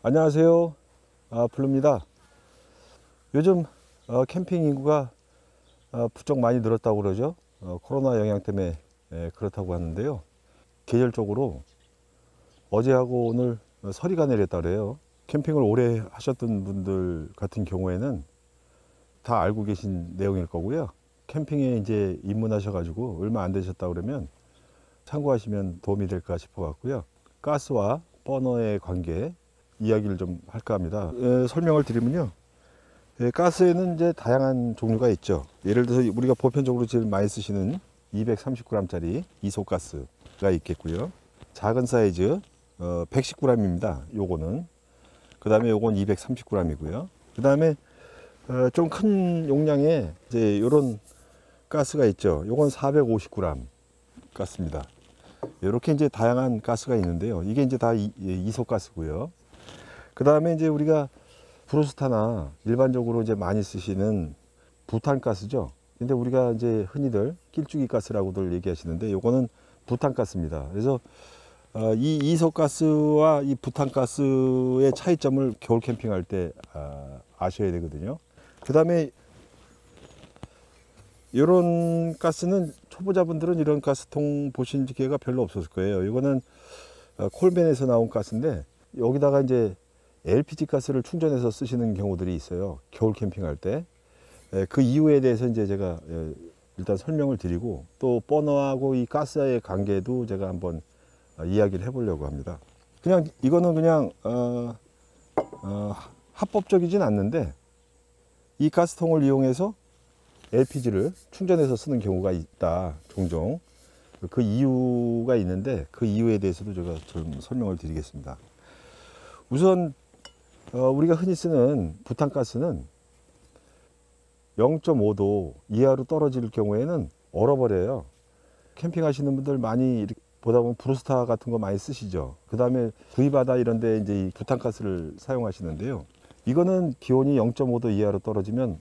안녕하세요. 블루입니다. 요즘 캠핑 인구가 부쩍 많이 늘었다고 그러죠. 코로나 영향 때문에 그렇다고 하는데요. 계절적으로 어제하고 오늘 서리가 내렸다 그래요. 캠핑을 오래 하셨던 분들 같은 경우에는 다 알고 계신 내용일 거고요. 캠핑에 이제 입문하셔가지고 얼마 안 되셨다 그러면 참고하시면 도움이 될까 싶어 갖고요. 가스와 버너의 관계 이야기를 좀 할까 합니다. 설명을 드리면요. 가스에는 이제 다양한 종류가 있죠. 예를 들어서 우리가 보편적으로 제일 많이 쓰시는 230g짜리 이소가스가 있겠고요. 작은 사이즈 119g입니다. 요거는. 그 다음에 요건 230g이고요. 그 다음에 좀 큰 용량의 이제 요런 가스가 있죠. 요건 450g 가스입니다. 이렇게 이제 다양한 가스가 있는데요. 이게 이제 다 이소가스고요. 그 다음에 이제 우리가 브루스타나 일반적으로 이제 많이 쓰시는 부탄가스죠. 근데 우리가 이제 흔히들 낄쭉이 가스라고들 얘기하시는데 요거는 부탄가스입니다. 그래서 이 이소가스와 이 부탄가스의 차이점을 겨울 캠핑할 때 아셔야 되거든요. 그 다음에 이런 가스는 초보자분들은 이런 가스통 보신 기회가 별로 없었을 거예요. 이거는 콜벤에서 나온 가스인데 여기다가 이제 LPG 가스를 충전해서 쓰시는 경우들이 있어요. 겨울 캠핑할 때. 그 이유에 대해서 이제 제가 일단 설명을 드리고 또 버너하고 이 가스의 관계도 제가 한번 이야기를 해보려고 합니다. 그냥 이거는 그냥 합법적이진 않는데 이 가스통을 이용해서 LPG를 충전해서 쓰는 경우가 있다. 종종. 그 이유가 있는데 그 이유에 대해서도 제가 좀 설명을 드리겠습니다. 우선 우리가 흔히 쓰는 부탄가스는 0.5도 이하로 떨어질 경우에는 얼어버려요. 캠핑하시는 분들 많이 보다 보면 브루스타 같은 거 많이 쓰시죠. 그 다음에 구이바다 이런 데 이제 이 부탄가스를 사용하시는데요. 이거는 기온이 0.5도 이하로 떨어지면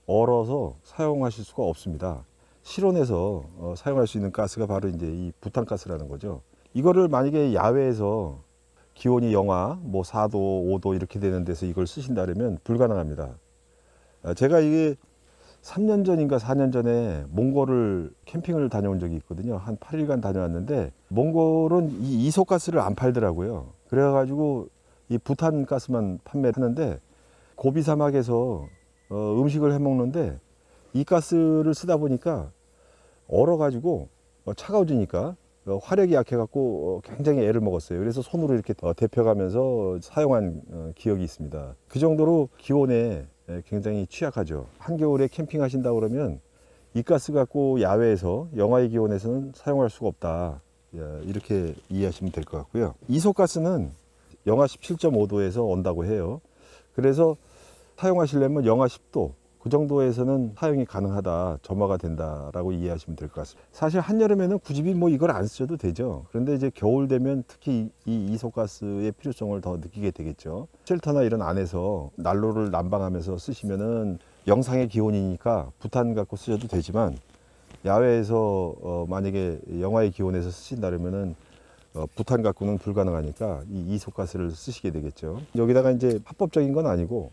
얼어서 사용하실 수가 없습니다. 실온에서 사용할 수 있는 가스가 바로 이제 이 부탄가스라는 거죠. 이거를 만약에 야외에서 기온이 영하 뭐 4도, 5도 이렇게 되는 데서 이걸 쓰신다면 불가능합니다. 제가 이게 3년 전인가 4년 전에 몽골을 캠핑을 다녀온 적이 있거든요. 한 8일간 다녀왔는데 몽골은 이 이소가스를 안 팔더라고요. 그래가지고 이 부탄가스만 판매하는데 고비 사막에서 음식을 해 먹는데 이 가스를 쓰다 보니까 얼어가지고 차가워지니까 화력이 약해갖고 굉장히 애를 먹었어요. 그래서 손으로 이렇게 데펴가면서 사용한 기억이 있습니다. 그 정도로 기온에 굉장히 취약하죠. 한겨울에 캠핑하신다 그러면 이 가스 갖고 야외에서 영하의 기온에서는 사용할 수가 없다. 이렇게 이해하시면 될 것 같고요. 이소가스는 영하 17.5도에서 온다고 해요. 그래서 사용하시려면 영하 10도 그 정도에서는 사용이 가능하다, 점화가 된다라고 이해하시면 될 것 같습니다. 사실 한여름에는 굳이 뭐 이걸 안 쓰셔도 되죠. 그런데 이제 겨울 되면 특히 이 이소가스의 필요성을 더 느끼게 되겠죠. 쉘터나 이런 안에서 난로를 난방하면서 쓰시면은 영상의 기온이니까 부탄 갖고 쓰셔도 되지만 야외에서 만약에 영하의 기온에서 쓰신다면은 부탄 갖고는 불가능하니까 이 이소가스를 쓰시게 되겠죠. 여기다가 이제 합법적인 건 아니고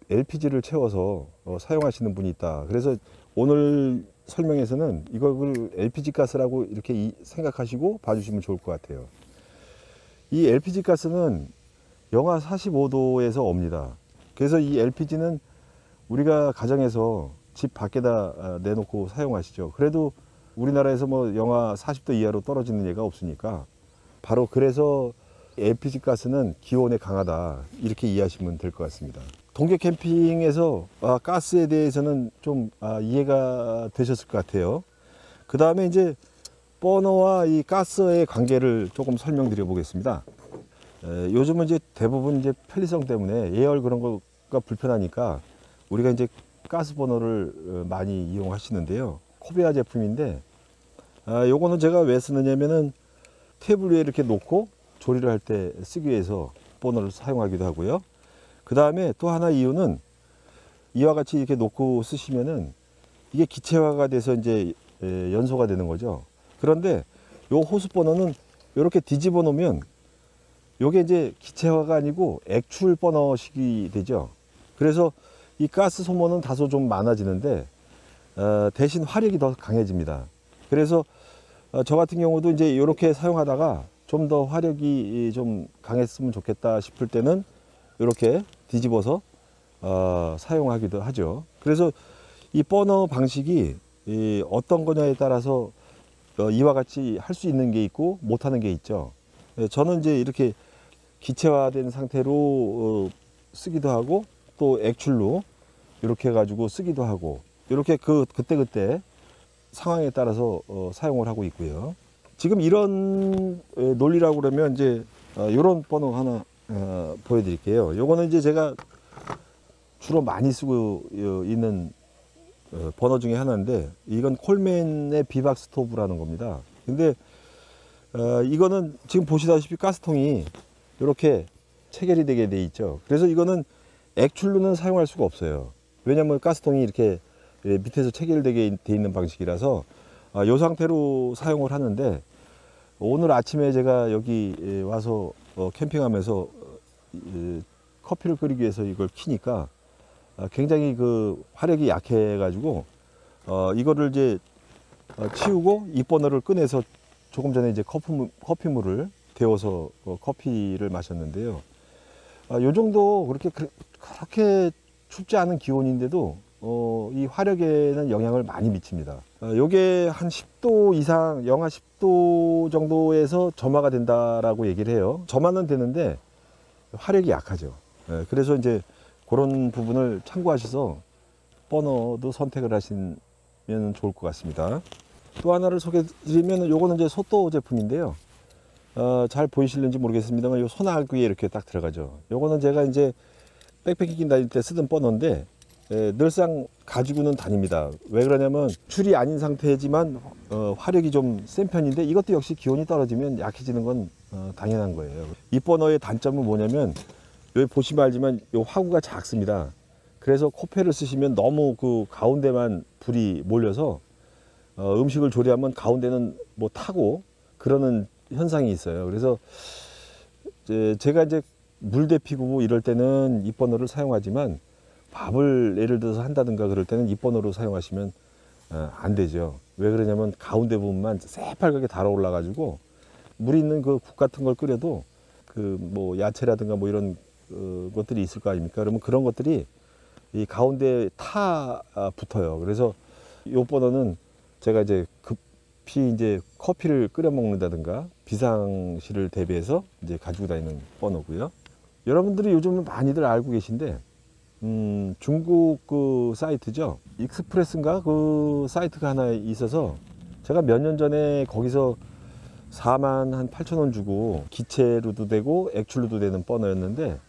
LPG를 채워서 사용하시는 분이 있다. 그래서 오늘 설명에서는 이걸 LPG 가스라고 이렇게 생각하시고 봐주시면 좋을 것 같아요. 이 LPG 가스는 영하 45도에서 옵니다. 그래서 이 LPG는 우리가 가정에서 집 밖에다 내놓고 사용하시죠. 그래도 우리나라에서 뭐 영하 40도 이하로 떨어지는 예가 없으니까 바로 그래서 LPG 가스는 기온에 강하다. 이렇게 이해하시면 될 것 같습니다. 동계 캠핑에서 가스에 대해서는 좀 이해가 되셨을 것 같아요. 그 다음에 이제 버너와 이 가스의 관계를 조금 설명드려 보겠습니다. 요즘은 이제 대부분 이제 편리성 때문에 예열 그런 거가 불편하니까 우리가 이제 가스 버너를 많이 이용하시는데요. 코베아 제품인데 요거는 제가 왜 쓰느냐면은 테이블 위에 이렇게 놓고 조리를 할 때 쓰기 위해서 버너를 사용하기도 하고요. 그 다음에 또 하나 이유는 이와 같이 이렇게 놓고 쓰시면은 이게 기체화가 돼서 이제 연소가 되는 거죠. 그런데 요 호스 버너는 이렇게 뒤집어 놓으면 요게 이제 기체화가 아니고 액출 버너식이 되죠. 그래서 이 가스 소모는 다소 좀 많아지는데 대신 화력이 더 강해집니다. 그래서 저 같은 경우도 이제 이렇게 사용하다가 좀 더 화력이 좀 강했으면 좋겠다 싶을 때는 이렇게 뒤집어서 사용하기도 하죠. 그래서 이 버너 방식이 어떤 거냐에 따라서 이와 같이 할 수 있는 게 있고 못하는 게 있죠. 저는 이제 이렇게 기체화된 상태로 쓰기도 하고 또 액출로 이렇게 해가지고 쓰기도 하고 이렇게 그때그때 상황에 따라서 사용을 하고 있고요. 지금 이런 논리라고 그러면 이제 이런 버너 하나 보여드릴게요. 요거는 이제 제가 주로 많이 쓰고 있는 버너 중에 하나인데 이건 콜맨의 비박 스토브라는 겁니다. 근데 이거는 지금 보시다시피 가스통이 이렇게 체결이 되게 돼 있죠. 그래서 이거는 액출로는 사용할 수가 없어요. 왜냐하면 가스통이 이렇게 밑에서 체결되게 돼 있는 방식이라서 이 상태로 사용을 하는데 오늘 아침에 제가 여기 와서 캠핑하면서 커피를 끓이기 위해서 이걸 키니까 굉장히 그 화력이 약해 가지고 이거를 이제 치우고 이 버너를 꺼내서 조금 전에 이제 커피물을 데워서 커피를 마셨는데요. 요 정도 그렇게 춥지 않은 기온인데도 이 화력에는 영향을 많이 미칩니다. 요게 한 10도 이상, 영하 10도 정도에서 점화가 된다라고 얘기를 해요. 점화는 되는데 화력이 약하죠. 그래서 이제 그런 부분을 참고하셔서 버너도 선택을 하시면 좋을 것 같습니다. 또 하나를 소개해드리면 요거는 이제 소또 제품인데요. 잘 보이실는지 모르겠습니다만 요 손아귀에 이렇게 딱 들어가죠. 요거는 제가 이제 백패킹 다닐 때 쓰던 버너인데 늘상 가지고는 다닙니다. 왜 그러냐면 출이 아닌 상태지만 화력이 좀 센 편인데 이것도 역시 기온이 떨어지면 약해지는 건 당연한 거예요. 이 버너의 단점은 뭐냐면 여기 보시면 알지만 요 화구가 작습니다. 그래서 코페를 쓰시면 너무 그 가운데만 불이 몰려서 음식을 조리하면 가운데는 뭐 타고 그러는 현상이 있어요. 그래서 제가 이제 물 데피고 이럴 때는 이 버너를 사용하지만 밥을 예를 들어서 한다든가 그럴 때는 이 버너로 사용하시면 안 되죠. 왜 그러냐면 가운데 부분만 새빨갛게 달아올라 가지고 물 있는 그 국 같은 걸 끓여도 그 뭐 야채라든가 뭐 이런 것들이 있을 거 아닙니까? 그러면 그런 것들이 이 가운데 붙어요. 그래서 이 버너는 제가 이제 급히 이제 커피를 끓여 먹는다든가 비상시를 대비해서 이제 가지고 다니는 버너고요. 여러분들이 요즘 많이들 알고 계신데 중국 그 사이트죠. 익스프레스인가 그 사이트가 하나 있어서 제가 몇 년 전에 거기서 48,000원 주고 기체로도 되고 액출로도 되는 버너였는데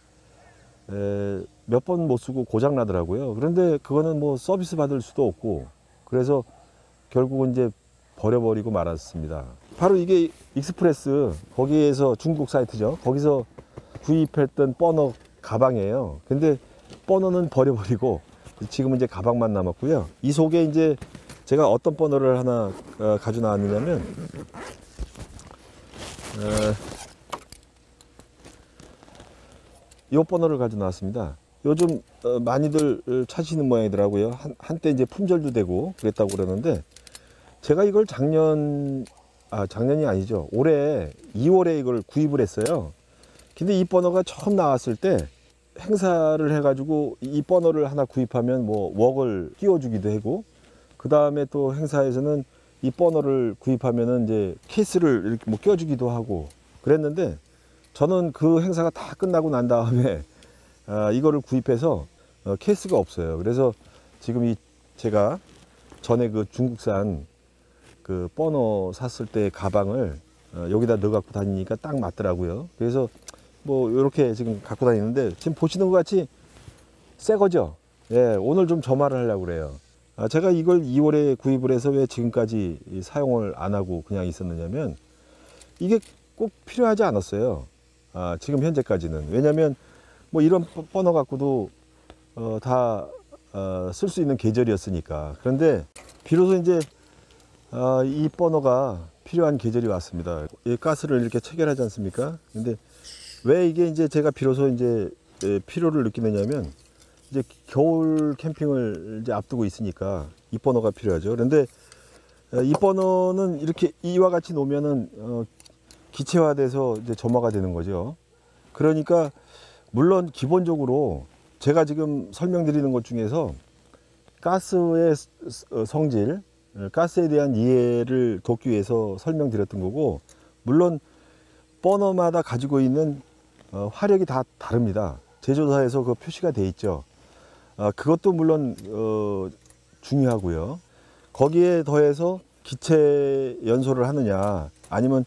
몇 번 못 쓰고 고장 나더라고요. 그런데 그거는 뭐 서비스 받을 수도 없고 그래서 결국은 이제 버려버리고 말았습니다. 바로 이게 익스프레스 거기에서 중국 사이트죠. 거기서 구입했던 버너 가방이에요. 근데 버너는 버려버리고 지금은 이제 가방만 남았고요. 이 속에 이제 제가 어떤 버너를 하나 가져 나왔느냐면 이 버너를 가져 나왔습니다. 요즘 많이들 찾으시는 모양이더라고요. 한때 이제 품절도 되고 그랬다고 그러는데 제가 이걸 작년이 아니죠. 올해 2월에 이걸 구입을 했어요. 근데 이 버너가 처음 나왔을 때 행사를 해가지고 이 버너를 하나 구입하면 뭐 웍을 끼워주기도 하고 그 다음에 또 행사에서는 이 버너를 구입하면은 이제 케이스를 이렇게 뭐 껴주기도 하고 그랬는데 저는 그 행사가 다 끝나고 난 다음에 이거를 구입해서 케이스가 없어요. 그래서 지금 제가 전에 그 중국산 그 버너 샀을 때 가방을 여기다 넣어 갖고 다니니까 딱 맞더라고요. 그래서 뭐 이렇게 지금 갖고 다니는데 지금 보시는 것 같이 새 거죠. 예, 오늘 좀 점화를 하려고 그래요. 제가 이걸 2월에 구입을 해서 왜 지금까지 사용을 안 하고 그냥 있었느냐면 이게 꼭 필요하지 않았어요. 지금 현재까지는. 왜냐면 뭐 이런 버너 갖고도 다 쓸 수 있는 계절이었으니까. 그런데 비로소 이제 이 버너가 필요한 계절이 왔습니다. 이 가스를 이렇게 체결하지 않습니까? 근데 왜 이게 이제 제가 비로소 이제 필요를 느끼느냐면, 이제 겨울 캠핑을 이제 앞두고 있으니까 입버너가 필요하죠. 그런데 입버너는 이렇게 이와 같이 놓으면은 기체화돼서 이제 점화가 되는 거죠. 그러니까 물론 기본적으로 제가 지금 설명드리는 것 중에서 가스의 성질, 가스에 대한 이해를 돕기 위해서 설명드렸던 거고, 물론 버너마다 가지고 있는 화력이 다 다릅니다. 제조사에서 그 표시가 돼 있죠. 그것도 물론 중요하고요. 거기에 더해서 기체 연소를 하느냐, 아니면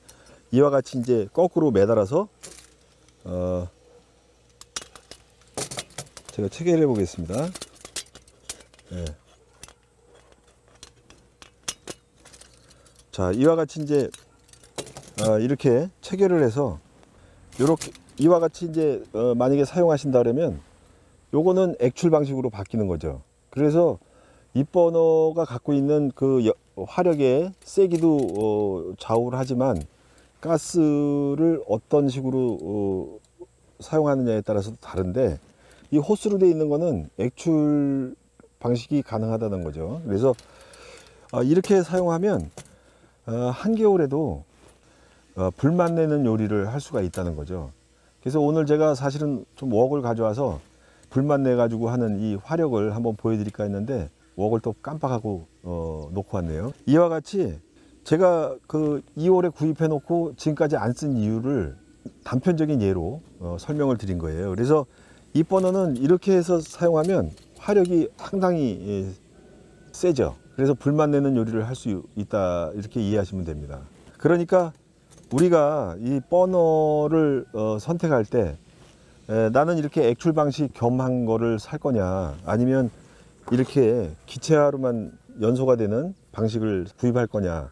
이와 같이 이제 거꾸로 매달아서 제가 체결해 보겠습니다. 네. 자, 이와 같이 이제 이렇게 체결을 해서 이렇게 이와 같이 이제 만약에 사용하신다 그러면 요거는 액출 방식으로 바뀌는 거죠. 그래서 입버너가 갖고 있는 그 화력의 세기도 좌우를 하지만 가스를 어떤 식으로 사용하느냐에 따라서 다른데, 이 호스로 되어 있는 거는 액출 방식이 가능하다는 거죠. 그래서 이렇게 사용하면 한겨울에도 불만 내는 요리를 할 수가 있다는 거죠. 그래서 오늘 제가 사실은 좀 웍을 가져와서 불만 내 가지고 하는 이 화력을 한번 보여드릴까 했는데 웍을 또 깜빡하고 놓고 왔네요. 이와 같이 제가 그 2월에 구입해 놓고 지금까지 안 쓴 이유를 단편적인 예로 설명을 드린 거예요. 그래서 이 버너는 이렇게 해서 사용하면 화력이 상당히 세죠. 그래서 불만 내는 요리를 할 수 있다, 이렇게 이해하시면 됩니다. 그러니까 우리가 이 버너를 선택할 때 나는 이렇게 액출 방식 겸한 거를 살 거냐, 아니면 이렇게 기체화로만 연소가 되는 방식을 구입할 거냐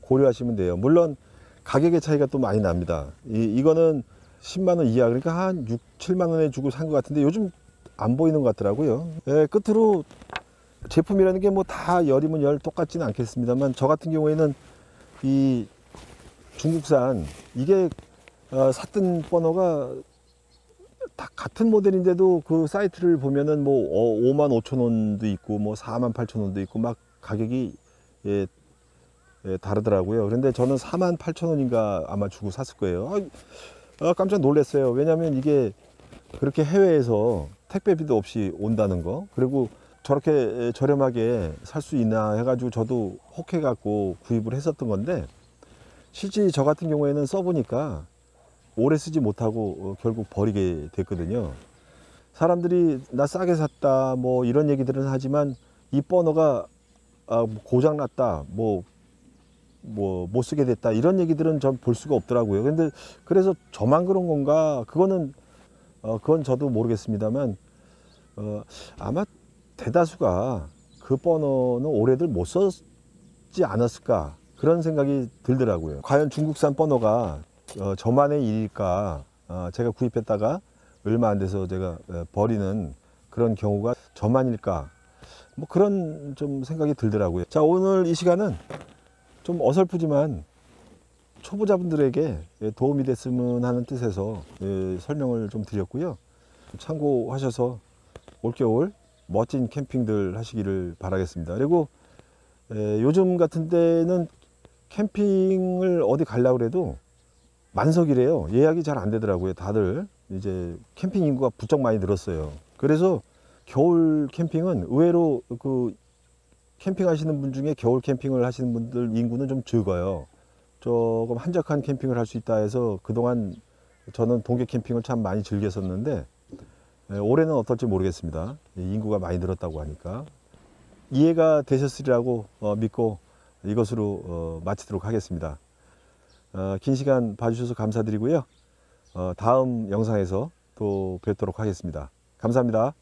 고려하시면 돼요. 물론 가격의 차이가 또 많이 납니다. 이거는 10만 원 이하, 그러니까 한 6, 7만 원에 주고 산 것 같은데 요즘 안 보이는 것 같더라고요. 끝으로 제품이라는 게 뭐 다 열이면 열 똑같지는 않겠습니다만, 저 같은 경우에는 이 중국산, 이게 샀던 버너가 다 같은 모델인데도 그 사이트를 보면은 뭐 5만 5천 원도 있고 뭐 4만 8천 원도 있고 막 가격이 다르더라고요. 그런데 저는 4만 8천 원인가 아마 주고 샀을 거예요. 깜짝 놀랐어요. 왜냐면 이게 그렇게 해외에서 택배비도 없이 온다는 거, 그리고 저렇게 저렴하게 살 수 있나 해가지고 저도 혹해갖고 구입을 했었던 건데, 실제 저 같은 경우에는 써보니까 오래 쓰지 못하고 결국 버리게 됐거든요. 사람들이 나 싸게 샀다 뭐 이런 얘기들은 하지만 이 버너가 고장났다, 뭐 못 쓰게 됐다, 이런 얘기들은 전 볼 수가 없더라고요. 근데 그래서 저만 그런 건가, 그건 저도 모르겠습니다만 아마 대다수가 그 버너는 오래들 못 썼지 않았을까, 그런 생각이 들더라고요. 과연 중국산 버너가 저만의 일일까, 제가 구입했다가 얼마 안 돼서 제가 버리는 그런 경우가 저만일까, 뭐 그런 좀 생각이 들더라고요. 자, 오늘 이 시간은 좀 어설프지만 초보자분들에게 도움이 됐으면 하는 뜻에서 설명을 좀 드렸고요. 참고하셔서 올겨울 멋진 캠핑들 하시기를 바라겠습니다. 그리고 요즘 같은 때는 캠핑을 어디 가려고 그래도 만석이래요. 예약이 잘 안 되더라고요. 다들 이제 캠핑 인구가 부쩍 많이 늘었어요. 그래서 겨울 캠핑은 의외로 그 캠핑 하시는 분 중에 겨울 캠핑을 하시는 분들 인구는 좀 적어요. 조금 한적한 캠핑을 할 수 있다 해서 그동안 저는 동계 캠핑을 참 많이 즐겼었는데 올해는 어떨지 모르겠습니다. 인구가 많이 늘었다고 하니까. 이해가 되셨으리라고 믿고 이것으로 마치도록 하겠습니다. 긴 시간 봐주셔서 감사드리고요. 다음 영상에서 또 뵙도록 하겠습니다. 감사합니다.